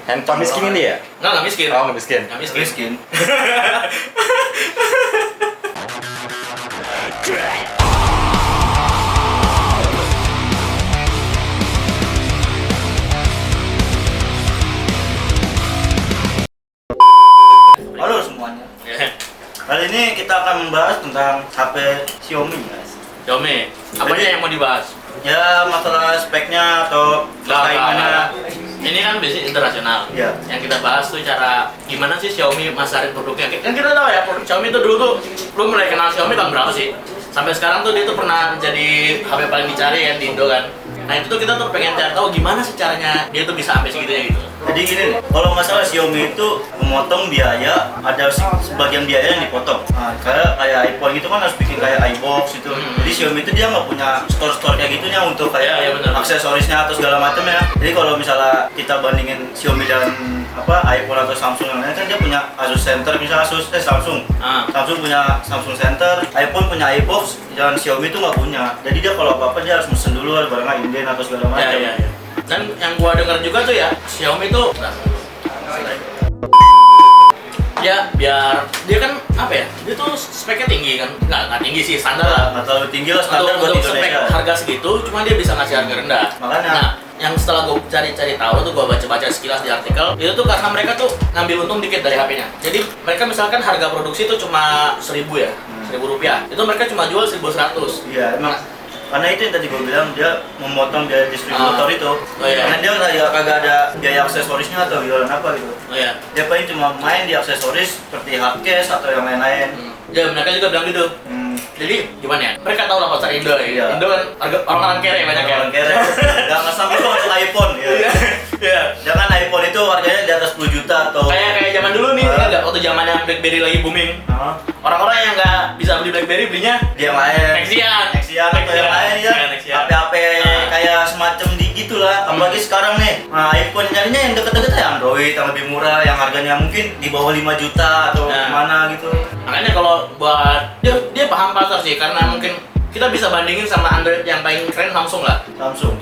Handphone miskin ini ya? Nggak miskin. Oh, nggak miskin. Nggak miskin. Halo semuanya. Kali ini kita akan membahas tentang HP Xiaomi, guys. Xiaomi, apanya yang mau dibahas? Ya masalah speknya atau persaingannya. Ini kan basic internasional. Iya. Yang kita bahas tuh cara gimana sih Xiaomi masarin produknya. Kan kita tahu ya, produk Xiaomi itu dulu tuh, lu mulai kenal Xiaomi tahun berapa sih? Sampai sekarang tuh dia tuh pernah jadi HP paling dicari kan di Indo kan. Nah itu tuh kita tuh pengen cari tahu gimana sih caranya dia tuh bisa sampai segitunya gitu. Jadi gini nih, kalau masalah Xiaomi itu memotong biaya, ada sebagian biaya yang dipotong. Nah, kayak iPhone gitu kan harus bikin kayak iBox gitu. Jadi Xiaomi itu dia nggak punya store kayak gitunya untuk kayak Iya, bener. aksesorisnya atau segala macam ya. Jadi kalau misalnya kita bandingin Xiaomi dan iPhone atau Samsung yang lain kan dia punya Asus Center, misalnya Samsung. Samsung punya Samsung Center, iPhone punya iBox, dan Xiaomi itu nggak punya. Jadi dia kalau apa-apa dia harus mesen dulu barangnya inden atau segala macam. Iya. Dan yang gua dengar juga tuh ya, Xiaomi tuh ya biar dia kan apa ya, dia tuh speknya tinggi kan, nggak tinggi sih, standar lah. Nggak terlalu tinggi lah, standar buat untuk spek Indonesia. harga segitu, cuma dia bisa ngasih harga rendah. Makanya. Nah, yang setelah gue cari-cari tahu tuh, gue baca-baca sekilas di artikel, itu tuh karena mereka tuh ngambil untung dikit dari HP-nya. Jadi mereka misalkan harga produksi tuh cuma 1.000 ya, 1.000 rupiah. Itu mereka cuma jual 1.100. Iya, emang. Karena itu yang tadi gue bilang, dia memotong biaya distributor itu. Oh, iya. Karena dia kagak ada biaya aksesorisnya atau jualan apa gitu. Oh iya. Dia paling cuma main di aksesoris seperti hardcase atau yang lain-lain. Ya mereka juga bilang gitu. Jadi gimana ya? Mereka tahu lah pasar Indo ya. Iya. Indo kan orang-orang kere banyak ya. Orang kere. Jangan sampai itu untuk iPhone ya. Iya. Jangan iPhone itu harganya di atas 10 juta atau Kayak zaman dulu nih, kan nggak, waktu zamannya BlackBerry lagi booming. Orang-orang yang nggak bisa beli BlackBerry belinya dia yang lain. Nexian atau yang lain ya. Nexian. HP-HP kayak semacam di gitulah. Apalagi sekarang nih. Nah, iPhone nyarinya yang deket-deket ya Android yang lebih murah, yang harganya mungkin di bawah 5 juta atau gimana gitu. Makanya kalau buat dia paham pasar sih, karena mungkin kita bisa bandingin sama Android yang paling keren Samsung lah. Samsung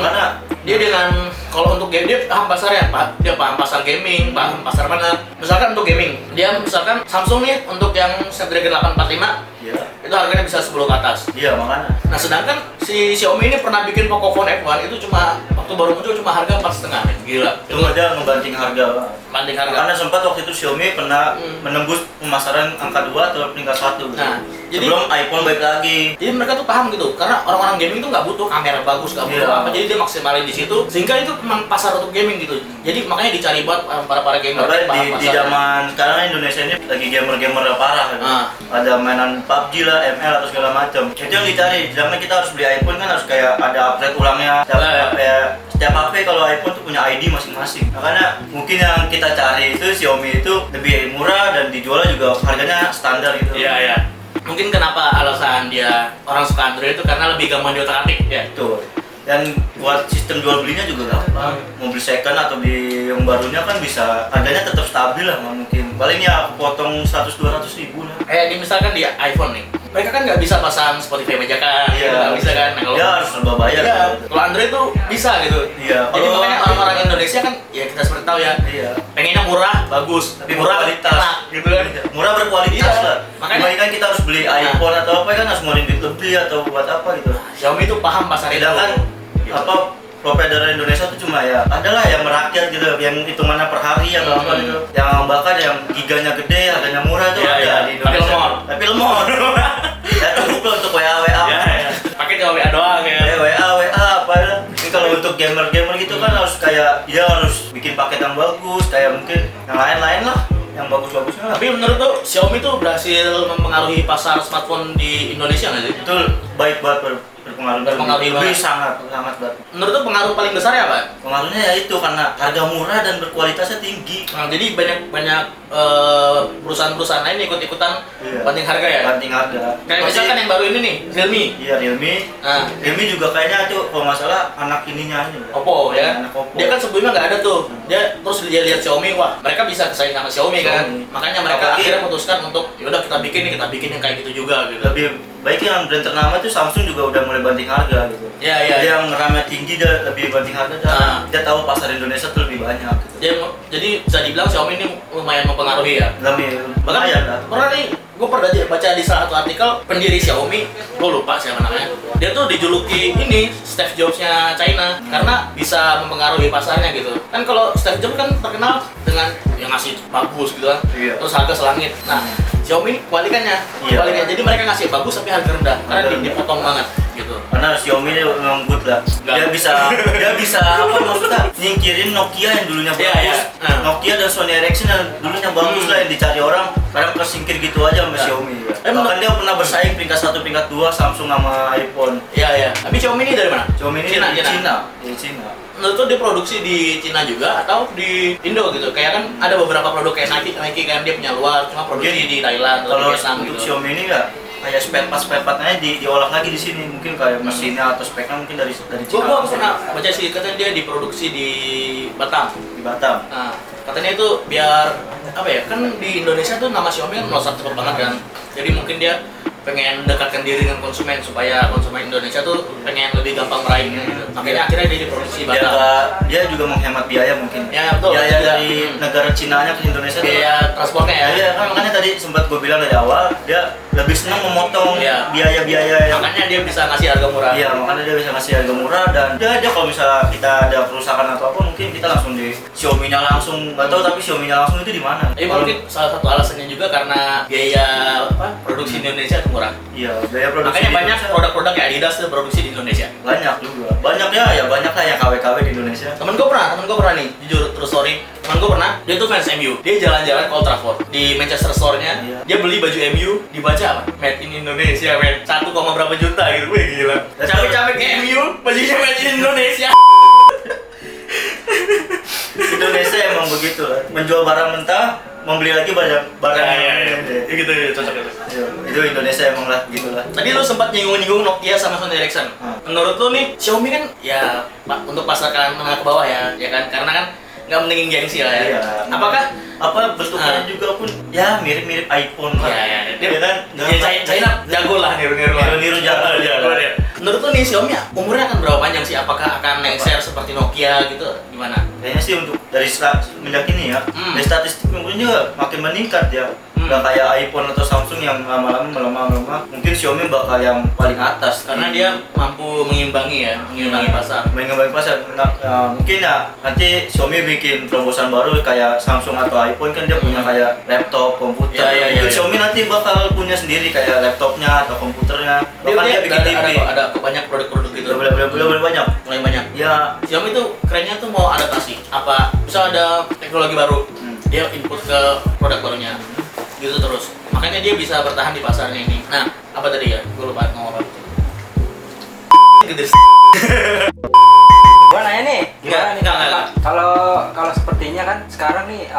Karena dia dengan kalau untuk game dia paham pasarnya, Pak. Dia paham pasar gaming, paham pasar mana. Misalkan untuk gaming, dia misalkan Samsung nih untuk yang Snapdragon 845 iya. itu harganya bisa 10 ke atas. Iya, makanya. Nah, sedangkan si Xiaomi ini pernah bikin Pocophone F1 itu cuma waktu baru muncul cuma harga 4,5. Gila. Itu aja ngebanting harga. Banding harga. Karena sempat waktu itu Xiaomi pernah menembus pemasaran angka 2 atau peringkat 1 gitu. Nah, jadi sebelum iPhone baik lagi. Jadi mereka tuh paham gitu, karena orang-orang gaming itu nggak butuh kamera bagus, nggak butuh apa, jadi dia maksimalin di situ, sehingga itu memang pasar untuk gaming gitu. Jadi makanya dicari buat para gamer. Karena di zaman sekarang Indonesia ini lagi gamer parah gitu. Ada mainan PUBG lah, ML atau segala macam. Itu yang dicari. Zaman kita harus beli iPhone kan harus kayak ada upgrade ulangnya. Setiap HP kalau iPhone tuh punya ID masing-masing. Makanya mungkin yang kita cari itu Xiaomi itu lebih murah dan dijualnya juga harganya standar gitu. Iya. Mungkin kenapa alasan dia orang suka Android itu karena lebih gampang diotak-atik ya. Betul. Dan buat sistem jual belinya juga gampang. Mau beli second atau beli yang barunya kan bisa, harganya tetap stabil lah, nggak mungkin. Paling ya potong 100-200 ribu lah. Di misalkan di iPhone nih, mereka kan nggak bisa pasang Spotify bajakan, Iya, nggak bisa kan. Nah, ya harus serba bayar. Iya, gitu. kalau Android tuh bisa gitu. Iya. Jadi Kalau makanya orang-orang Indonesia kan, ya kita seperti tahu ya, Iya. pengennya murah, bagus, Tapi murah, berkualitas. enak, gitu kan. Murah berkualitas Iya. lah. Makanya- Makanya kan kita harus beli iPhone atau apa kan harus ngeluarin duit lebih atau buat apa gitu. Xiaomi itu paham pasar itu. Sedangkan Gitu. provider Indonesia tuh cuma ya adalah yang merakyat gitu, yang hitungannya per hari atau apa gitu. Yang bahkan yang giganya gede, harganya murah tuh Iya, ada iya. di Indonesia. Tapi lemot. Ya cukup lah untuk WA. Ya. Pakai cuma WA doang ya. WA apa ya. Ini kalau untuk gamer gitu kan harus kayak dia harus bikin paket yang bagus, kayak mungkin yang lain-lain lah, yang bagus-bagusnya lah. Tapi menurut tuh Xiaomi tuh berhasil mempengaruhi pasar smartphone di Indonesia nggak sih? Itu baik banget berpengaruh banget. sangat banget. Menurut tuh pengaruh paling besarnya apa? Pengaruhnya ya itu karena harga murah dan berkualitasnya tinggi. Nah, jadi banyak perusahaan-perusahaan lain ikut-ikutan banting harga ya. Banting harga. Kayak misalkan yang baru ini nih, Realme. Iya, Realme. Nah, Realme juga kayaknya tuh kalau nggak salah anak ininya aja. Oppo ya. Anak Oppo. Dia kan sebelumnya nggak ada tuh. dia terus dia lihat Xiaomi, wah mereka bisa bersaing sama Xiaomi kan, makanya mereka akhirnya memutuskan untuk yaudah kita bikin yang kayak gitu juga gitu. Lebih baik yang brand ternama itu Samsung juga udah mulai banting harga gitu. Iya. Yang ramenya tinggi dia lebih banting harga dan dia tahu pasar Indonesia tuh lebih banyak gitu. Jadi bisa dibilang Xiaomi ini lumayan mempengaruhi ya. Bahkan pernah nih gue pernah baca di salah satu artikel pendiri Xiaomi, gue lupa siapa namanya, dia tuh dijuluki ini Steve Jobs-nya China karena bisa mempengaruhi pasarnya gitu kan. Kalau Steve Jobs kan terkenal dengan yang ngasih bagus gitu kan, terus harga selangit. Nah Xiaomi ini kebalikannya. Jadi mereka ngasih bagus tapi harga rendah karena dipotong banget gitu. Karena Xiaomi ini memang good lah. Dia bisa apa maksudnya nyingkirin Nokia yang dulunya bagus. Nokia dan Sony Ericsson yang dulunya bagus lah yang dicari orang, kadang kesingkir gitu aja sama Xiaomi. Bahkan dia pernah bersaing peringkat 1, peringkat 2 Samsung sama iPhone. Iya. Tapi Xiaomi ini dari mana? Xiaomi ini dari Cina. Menurut lo diproduksi di Cina juga atau di Indo gitu? Kayak kan ada beberapa produk kayak Nike kan dia punya luar, cuma produksi di Thailand atau di Vietnam gitu. Untuk Xiaomi ini nggak kayak spare partnya diolah lagi di sini, mungkin kayak mesinnya atau speknya mungkin dari Cina. Gua pernah baca sih katanya dia diproduksi di Batam. Nah, katanya itu biar apa ya? Kan di Indonesia tuh nama Xiaomi kan melesat cepet banget kan. Jadi mungkin dia pengen mendekatkan diri dengan konsumen supaya konsumen Indonesia tuh pengen lebih gampang meraihnya gitu. Makanya akhirnya dia diproduksi Batam. Dia juga menghemat biaya mungkin. Ya betul. Biaya dari negara Cinanya ke Indonesia. Biaya transportnya ya. Iya kan, makanya tadi sempat gue bilang dari awal dia lebih senang memotong biaya-biaya yang... Makanya dia bisa ngasih harga murah. Iya, makanya dia bisa ngasih harga murah dan dia kalau misalnya kita ada perusahaan atau apa mungkin kita langsung di Xiaomi-nya langsung. Nggak tahu tapi Xiaomi-nya langsung itu di mana? Mungkin salah satu alasannya juga karena biaya produksi di Indonesia itu murah. Iya, biaya produksi. Makanya banyak produk-produk kayak Adidas tuh produksi di Indonesia. Banyak juga. Banyak lah yang KW-KW di Indonesia. Temen gue pernah nih, jujur terus story. Temen gue pernah, dia tuh fans MU. Dia jalan-jalan ke Old Trafford di Manchester Store-nya. Dia beli baju MU, dibaca apa? Made in Indonesia, men. 1, berapa juta gitu. Wih gila. Capek-capek ke MU, bajunya made in Indonesia. Indonesia emang begitu lah. Menjual barang mentah, membeli lagi barang gitu cocok itu. Itu Indonesia emang lah gitulah. Tadi lu sempat nyinggung Nokia sama Sony Ericsson. Menurut lu nih Xiaomi kan ya untuk pasar kalangan menengah ke bawah ya kan, karena kan nggak mentingin gengsi lah ya. Iya. Apakah bentuknya juga pun ya mirip-mirip iPhone lah. Dia kan China jago lah niru jago dia. Menurut lu nih Xiaomi umurnya akan berapa panjang sih? Apakah akan lengser seperti Nokia gitu? Gimana? Kayaknya sih untuk dari semenjak ini ya, dari statistik mungkin juga makin meningkat ya. Nggak kayak iPhone atau Samsung yang lama-lama melemah. Mungkin Xiaomi bakal yang paling atas karena dia mampu mengimbangi pasar. Mungkin ya nanti Xiaomi bikin terobosan baru kayak Samsung atau iPhone kan dia punya kayak laptop, komputer. Mungkin Xiaomi nanti bakal punya sendiri kayak laptopnya atau komputernya. Bahkan dia bikin TV. Ada banyak produk-produk gitu. Mulai banyak. Ya, Xiaomi tuh kerennya tuh mau adaptasi. Misal ada teknologi baru, dia input ke produk barunya. Gitu terus. Makanya dia bisa bertahan di pasarnya ini. Nah, apa tadi ya? Gue lupa ngomong apa. Gua nanya nih, gimana nih? Kalau sepertinya kan sekarang nih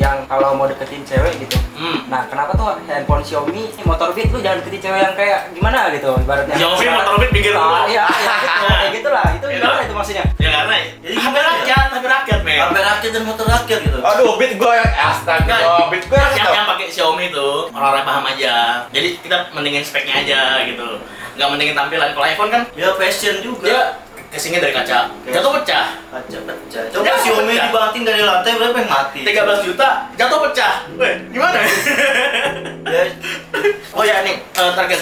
yang kalau mau deketin cewek gitu. Nah, kenapa tuh handphone Xiaomi Motorbit lu jangan deketin cewek yang kayak gimana gitu ibaratnya. Xiaomi Motorbit pinggir dulu. Iya, gitu. Kayak gitulah. Itu gimana itu maksudnya? Ya karena jadi HP rakyat, men. HP rakyat dan motor rakyat gitu. Aduh, Bit gue astaga, Bit gue yang pakai Xiaomi itu orang-orang paham aja. Jadi kita mendingin speknya aja gitu. Nggak mendingin tampilan. Kalau iPhone kan ya fashion juga. Dia casingnya dari kaca, jatuh pecah. Coba Xiaomi dibanting dari lantai berapa yang mati? 13 juta, jatuh pecah. Weh, gimana? Oh ya nih, terakhir.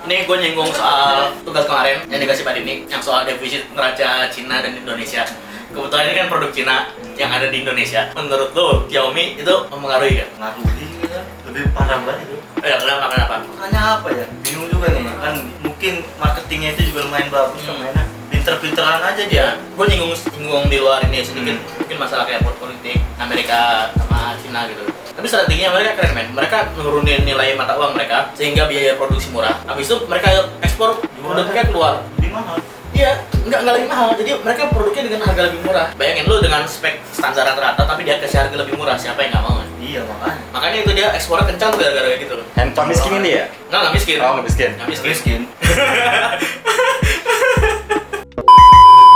Ini gue nyinggung soal tugas kemarin yang dikasih Pak Dini, yang soal defisit neraca Cina dan Indonesia. Kebetulan ini kan produk Cina yang ada di Indonesia. Menurut lo, Xiaomi itu mempengaruhi nggak? Mengaruhi gitu, lebih parah banget itu. Ya, kenapa? Makanya apa ya? Bingung juga nih, kan mungkin marketingnya itu juga lumayan bagus mainnya. Pinter-pinteran aja dia. Gue nyinggung di luar ini sedikit, mungkin masalah kayak politik Amerika sama Cina gitu. Tapi strateginya mereka keren, men. Mereka nurunin nilai mata uang mereka sehingga biaya produksi murah. Habis itu mereka ekspor produknya keluar. Lebih mahal. Iya, nggak lebih mahal. Jadi mereka produknya dengan harga lebih murah. Bayangin lu dengan spek standar rata-rata tapi dia kasih harga lebih murah, siapa yang nggak mau kan? Iya makanya. Makanya itu dia ekspornya kencang tuh gara-gara kayak gitu. handphone miskin ini ya? Nggak miskin. Oh, nggak miskin. Nggak miskin.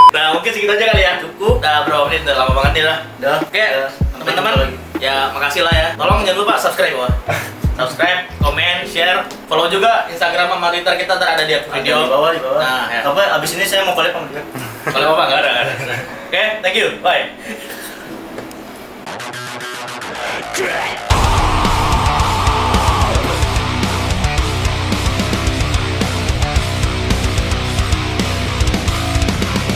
Nah, mungkin segitu aja kali ya. Cukup. Udah berapa menit? Udah lama banget nih lah. Udah. Oke, teman-teman. Ya, makasih lah ya. Tolong jangan lupa subscribe, wah. Subscribe, komen, share, follow juga Instagram sama Twitter kita ntar ada di video. Di bawah. Nah, ya. Apa abis ini saya mau collab sama dia. Kalau apa nggak ada. Oke, thank you. Bye.